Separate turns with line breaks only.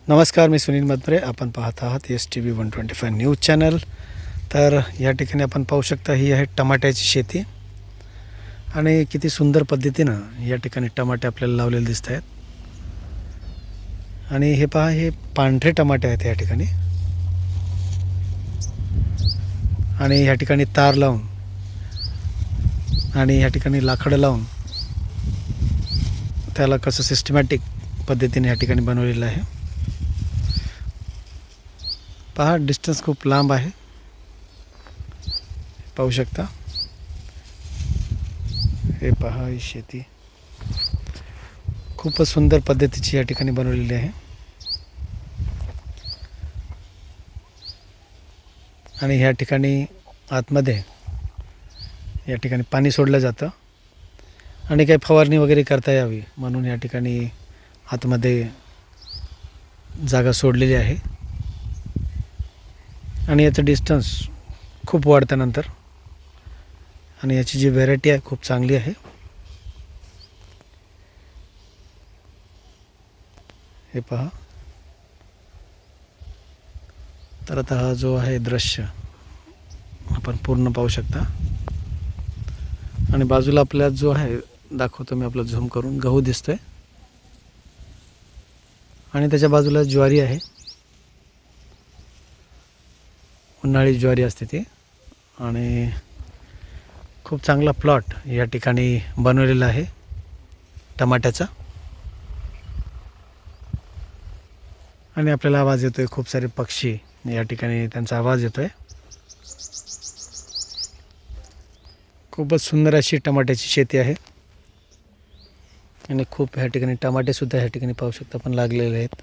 नमस्कार, मी सुनील मधुरे. आपण पाहत आहात STV 125 न्यूज चॅनल. तर या ठिकाणी आपण पाहू शकता, ही आहे टमाट्याची शेती आणि किती सुंदर पद्धतीनं या ठिकाणी टमाटे आपल्याला लावलेले दिसत आहेत. आणि हे पहा, हे पांढरे टमाटे आहेत या ठिकाणी. आणि या ठिकाणी तार लावून आणि या ठिकाणी लाकडं लावून त्याला कसं सिस्टमॅटिक पद्धतीने या ठिकाणी बनवलेलं आहे. पहा, डिस्टन्स खूप लांब आहे, पाहू शकता. हे पहा, ही शेती खूपच सुंदर पद्धतीची या ठिकाणी बनवलेली आहे. आणि ह्या ठिकाणी आतमध्ये या ठिकाणी पाणी सोडलं जातं आणि काही फवारणी वगैरे करता यावी म्हणून या ठिकाणी आतमध्ये जागा सोडलेली आहे. आणि याचं डिस्टन्स खूप वाढल्यानंतर आणि याची जी व्हरायटी आहे खूप चांगली आहे. हे पहा. तर आता हा जो आहे दृश्य आपण पूर्ण पाहू शकता. आणि बाजूला आपल्याला जो आहे दाखवतो मी, आपला झूम करून, गहू दिसतोय आणि त्याच्या बाजूला ज्वारी आहे. उन्हाळी ज्वारी असते ती. आणि खूप चांगला प्लॉट या ठिकाणी बनवलेला आहे टमाट्याचा. आणि आपल्याला आवाज येतोय, खूप सारे पक्षी या ठिकाणी त्यांचा आवाज येतोय. खूपच सुंदर अशी टमाट्याची शेती आहे आणि खूप ह्या ठिकाणी टमाटे सुद्धा ह्या ठिकाणी पाहू शकता पण लागलेले आहेत.